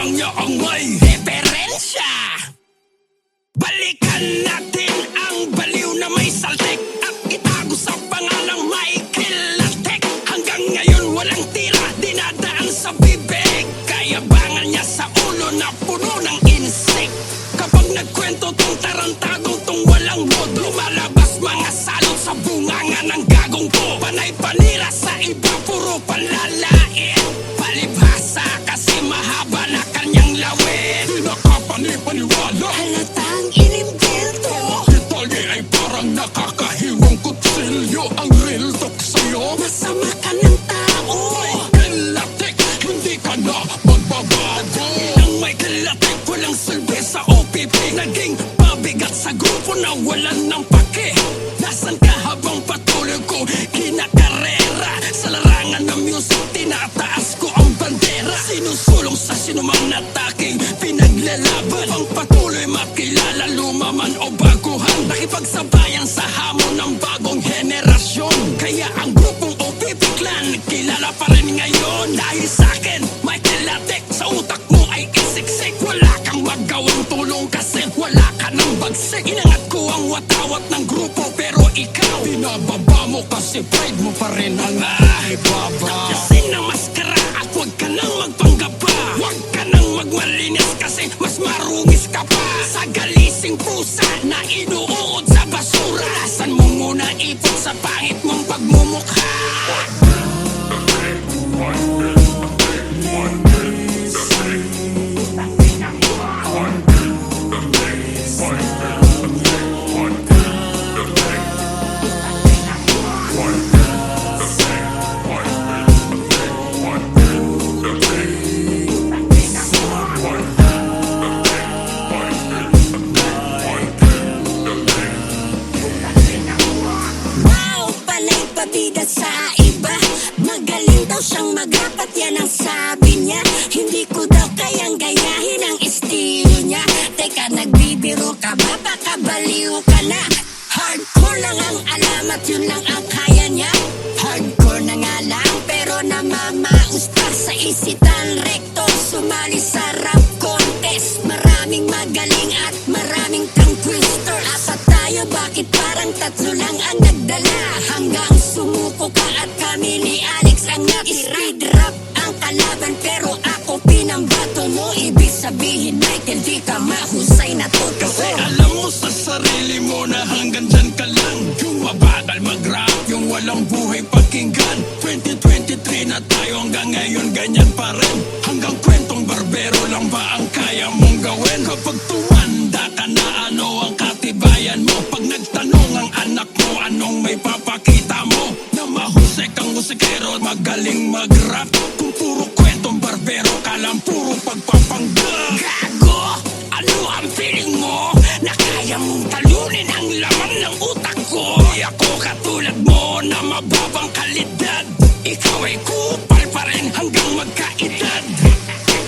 lamang niya ang may diferensya. Balikan natin ang baliw na may saltik at itago sa pangalang Michael Latek. Hanggang ngayon walang tira, dinadaan sa bibig. Kayabangan niya sa ulo na puno ng insect. Kapag nagkwento tong tarantadong tong walang mod, lumalabas mga salot sa bunganga ng gagong ko. Panay panira sa iba, puro panlalait. Palibhasa kasi mahaba na kanyang lawit. Di nakapani-paniwala, Halatang inimbento. detalye ay parang nakakahiwang kutsilyo. Ang real talk sa'yo, Masama ka ng tao. Michael Latek, hindi ka na magbabago. Nang may kalatek, walang silbi sa OPP. Naging pabigat sa grupo na walan ng pake. Nasaan ka habang patuloy ko kinakarera? Sa larangan ng music, tinataas ko ang bandera. Sinusulong sa sinumang nataking pinaglalaban. Pang patuloy makilala, lumaman o baguhan. Nakipagsabayan sa hamon ng bagong henerasyon. Kaya ang grupong OPP Clan kilala pa rin ngayon. Dahil sa'kin, Michael Latek, sa utak mo ay isiksik. Wala kang magawang tulong kasi wala ka ng bagsik. Inangat ko ang watawat ng grupo pero ikaw Binababa mo kasi pride mo pa rin ang ibaba. kasi na maskara at huwag ka nang magpanggaba. Huwag ka nang magmalinis kasi mas marungis ka pa. Sa galising pusa na inuukod sa basura. Asan mo muna ipot sa pangit mong pagmumukha. Wow, panay pabida sa iba. Magaling daw siyang mag-rap at yan ang sabi niya. Hindi ko daw kayang gayahin ang estilo niya. Teka, nagbibiro ka ba? Baka baliw ka na. Hardcore lang ang alam at yun lang ang kaya niya. Hardcore na nga lang pero namamaus pa sa isitan recto. Sumali sa rap contest. Maraming magaling at maraming kang twister. Apat tayo, bakit parang tatlo lang ang nagdala? Hanggang sumuko ka at kami ni Alex ang nag-speed rap ang kalaban. Pero ako pinambato mo. Ibig sabihin, Michael, di ka mahusay na to. Kasi alam mo sa sarili mo na hanggang dyan ka lang. Yung mabagal mag-rap, yung walang buhay pakinggan. 2023 na tayo, hanggang ngayon ganyan pa rin. Hanggang kwentong barbero lang ba ang kaya mong gawin? Kapag tumanda ka na, ano ang katibayan mo? Pag nagtanong ang anak mo, anong may papakita mo? Na mahusay kang musikero, magaling mag-rap. Kung puro kwentong barbero ka lang, puro pagpapanggap. Gago! Ano ang feeling mo? Na kaya mong talunin ang laman ng utak ko? Di ako katulad mo na mababang kalidad. Ikaw ay kupal pa rin hanggang magkaedad.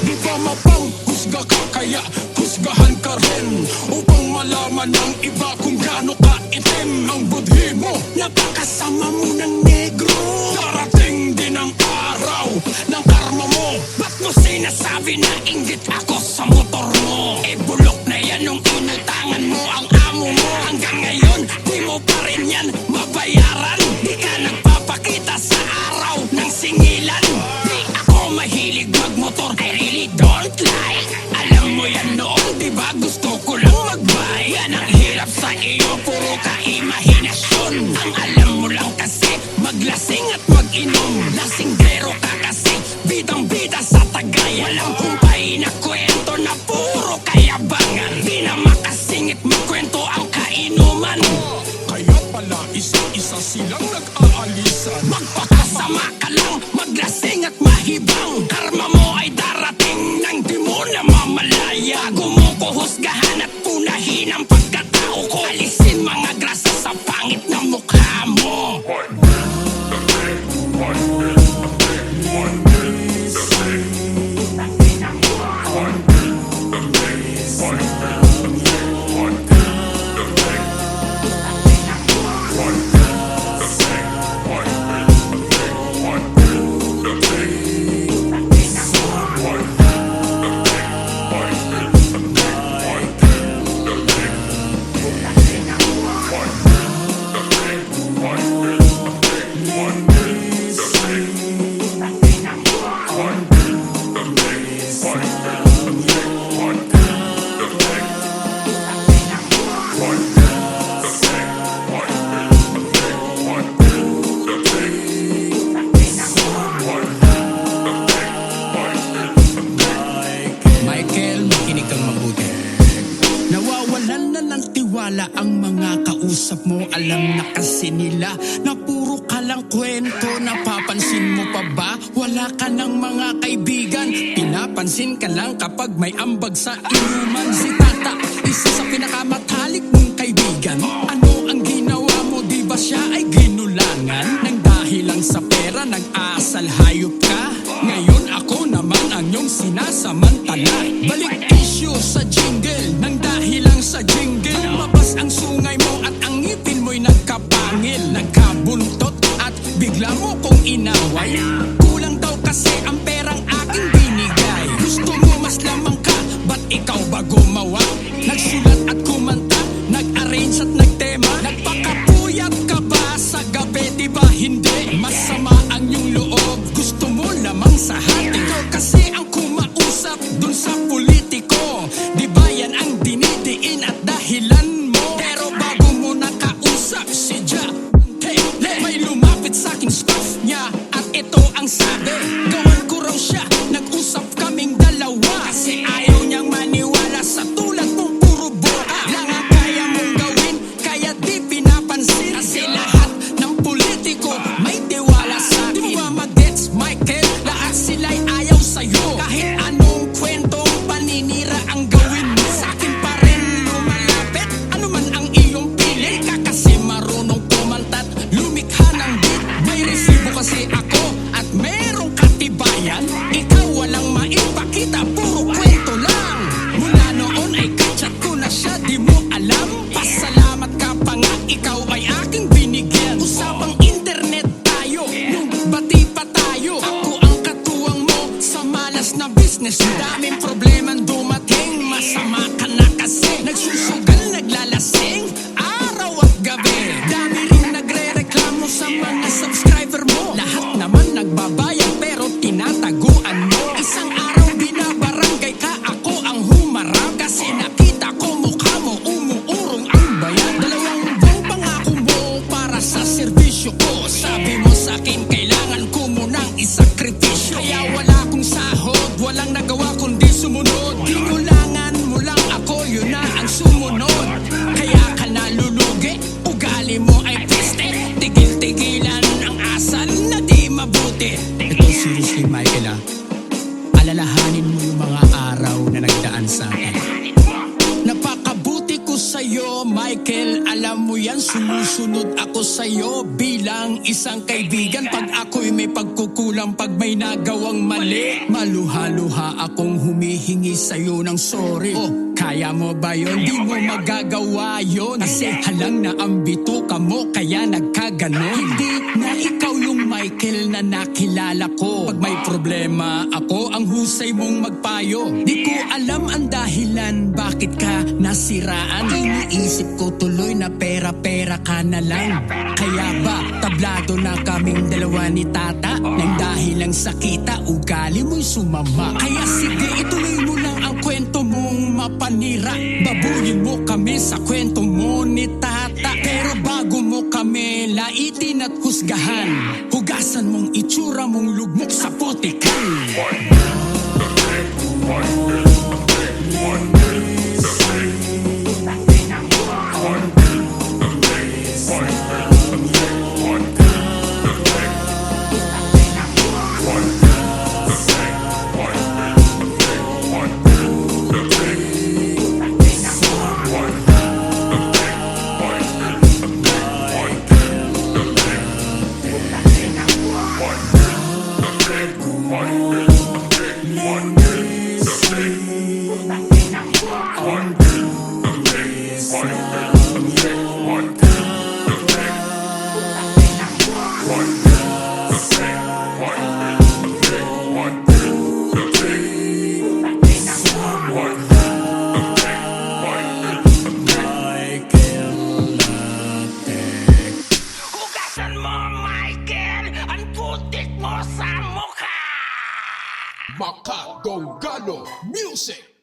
Di ba mapanghusga ka kaya husgahan ka rin? Upang malaman ng iba kung gaano ka itim ang budhi mo. Napakasama mo ng negro. Darating din ang araw ng karma mo. Ba't mo sinasabi na inggit ako sa motor mo? Eh bulok na yan nung inutangan mo ang amo mo. Hanggang ngayon, di mo pa rin yan mabayaran. Di ka nagpapakita sa araw ng singilan. Di ako mahilig magmotor, I really don't like. Alam mo yan noon, di ba gusto ko lang magbay? Yan ang hirap sa iyo, puro ka imahinasyon. Ang alam mo lang kasi, maglasing at mag-inom. Lasinggero ka kasi, bidang-bida sa tagay. Walang kumpay na kwento na puro kayabangan. Di na makasingit magkwento ang kainuman. Kaya pala isa-isa silang nag-aalisan. Magpakasama ka lang, maglasing at mahibang. Karma mo ay darating nang di mo na mamalaya. Bago mo ko husgahan at punahin ang pagkatao ko. Alisin mga grasa sa pangit na mukha mo. Michael, makinig kang mabuti. Nawawalan na ng tiwala ang mga kausap mo. Alam na kasi nila na puro ka lang kwento. Napapansin mo pa ba? Wala ka ng mga kaibigan. Pinapansin ka lang kapag may ambag sa inuman. Si Tata, isa sa pinakamatalik mong kaibigan. Ano ang ginawa mo? Di ba siya ay ginulangan? Nang dahil lang sa pera, nag-asal hayop ka. Ngayon ako naman ang iyong sinasamantala. Balik issue sa jingle. Nang dahil lang sa jingle, lumabas ang sungay mo at ang ngipin mo'y nagkapangil. Nagkabuntot at bigla mo kong inaway. Kulang daw kasi ang perang aking binigay. Gusto mo mas lamang ka, ba't ikaw ba gumawa? Nagsulat at kumanta, nag-arrange at nagtema. Nagpakapuyat ka ba sa gabi? Di ba hindi? Masama ang iyong loob, gusto mo lamang sa hati ko. Kasi ang kumausap dun sa politiko, di ba yan ang dinidiin at dahilan mo? Pero bago mo nakausap si Ja, hey, may lumapit sa'king staff niya at ito ang sabi, gawan ko raw siya, nag-usap kaming dalawa. Kasi ayaw niyang maniwala sa tulad mong puro boka. Lang ang kaya mong gawin, kaya di pinapansin. Kasi lahat ng politiko may tiwala sa'kin. Di mo ba mag-gets, Michael? Lahat sila'y ayaw sa'yo. Kahit anong kwentong paninira ang gawin mo, sa'kin pa rin lumalapit. Ano man ang iyong pili ka kasi marunong kumantat, lumikha ng beat. May resibo kasi ako at merong katibayan. Ikaw walang maipakita, puro kwento lang. Mula noon ay kachat ko na siya, di mo alam. Pasalamat ka pa nga, ikaw ay aking binigyan. Usapang internet tayo, nung bati pa tayo. Ako ang katuwang mo sa malas na business. Daming problemang dumating, masama ka na kasi. Nagsusugal, naglalasing, araw at gabi. Dami rin nagre-reklamo sa mga subscriber mo. Lahat naman nagbabayad pero tinataguan mo. Isang araw binabarangay ka, ako ang humarap. Kasi nakita ko mukha mo, umuurong ang bayan. 2 buwang pangako mo para sa serbisyo ko. Sabi mo sa'kin kailangan ko munang isakripisyo. Kaya wala akong sahod, walang nagawa kundi sumunod. Ginulangan mo lang ako, yun na ang sumunod. Kaya ka nalulugi, ugali mo ay piste. Tigil-tigilan ang asal na di mabuti. Ito seriously, Michael, alalahanin mo yung mga araw na nagdaan sa akin. Napakabuti ko sa'yo, Michael. Alam mo yan, sumusunod ako sa'yo bilang isang kaibigan. Pag ako'y may pagkukulang, pag may nagawang mali, maluha-luha akong humihingi sa'yo ng sorry. Oh, kaya mo ba yun? Di mo magagawa yun. Kasi halang na ambito ka mo, kaya nagkaganon. Hindi na ikaw yung Michael na nakilala ko. Pag may problema, ako ang husay mong magpayo. Di ko alam ang dahilan, bakit ka nasiraan. Iniisip ko tuloy na pera-pera ka na lang. Kaya ba tablado na kaming dalawa ni Tata? Nang dahil lang sa kita, ugali mo'y sumama. Kaya sige, ituloy mo lang ang kwento mong mapanira. Babuyin mo kami sa kwento mo ni Tata. Pero bago mo kami laitin at husgahan, hugasan mong itsura mong lugmok sa putikan. Makadonggalo Music.